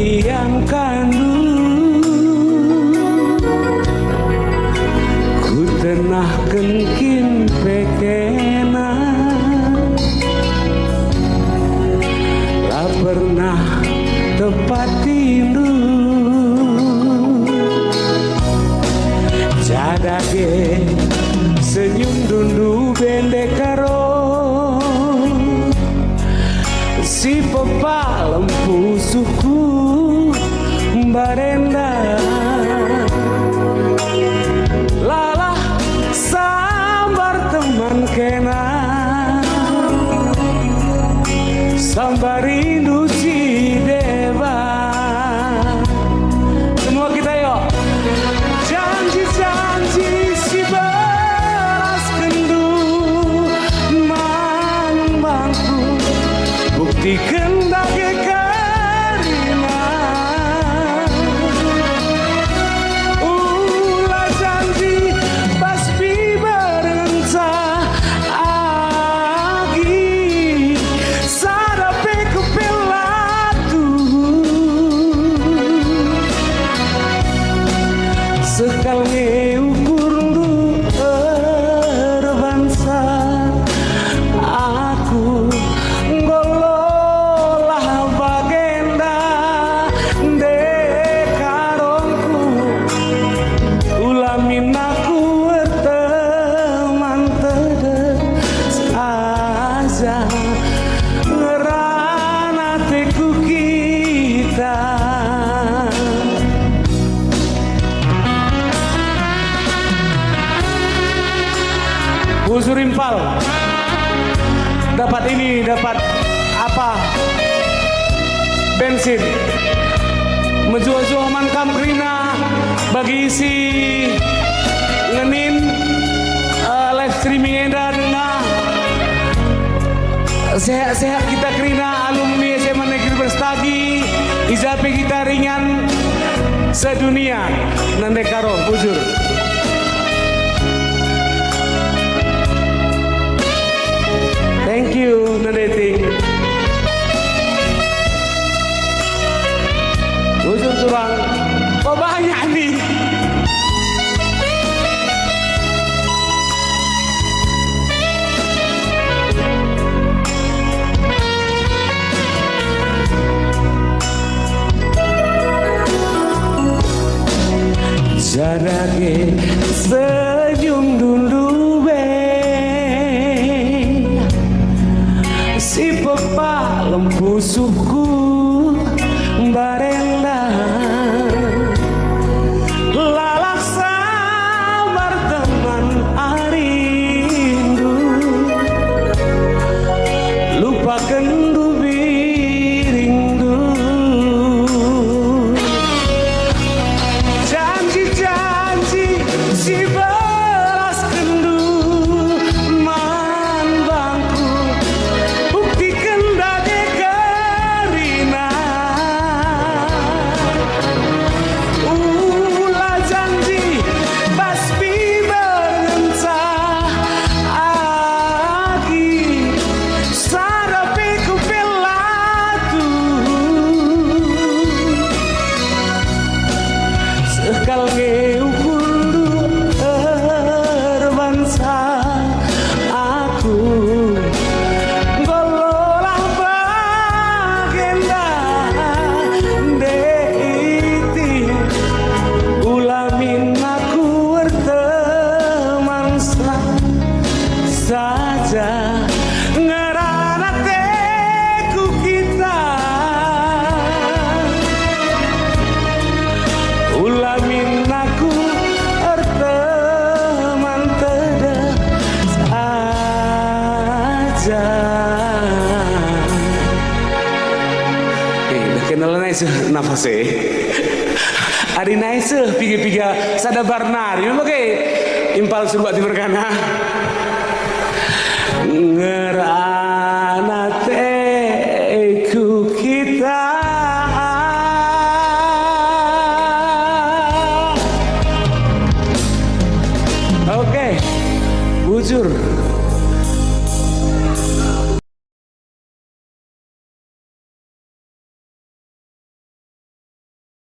yang kandu ku tenah kenkin pekena la pernah tepat tindu jadage senyum dundu bende karo si pepa lempu suku barenda lalah sambar teman kena sambar rindu si deba. Semua kita yuk janji-janji si beras kendu mang-mangku bukti kendake karina ulah janji baspi berenca agi sadape kepelatu sekal ngeukur du erbansa aku ngololah bagenda dekarongku ulamin aku teman tedes aja ngerana teku kita. Busur impal dapat ini, dapat apa? Bensin menjual-jual mankam krina bagi isi ngenin live streaming edan nah sehat-sehat kita krina alumni SMA Negeri Brastagi izape kita ringan sedunia nande karo bujur. Thank you, Nadeting. Bujur turang, kok banyak nih? Jadage senyum dulu si pepa lempu suku barenda lalak sabar teman arindu lupakan dubi rindu janji-janji si beras kendu man bangku sekal ngeukur erbansa aku ngololah bagenda deiti ulamin aku berteman saja ngerana teku kita ulamin aku teman tedes aja. Udah kenal naik nafasnya. Adi naik piga-piga sada barnari, pakai impal suruh di berkana. Ngerana teku kita. Oke, bujur.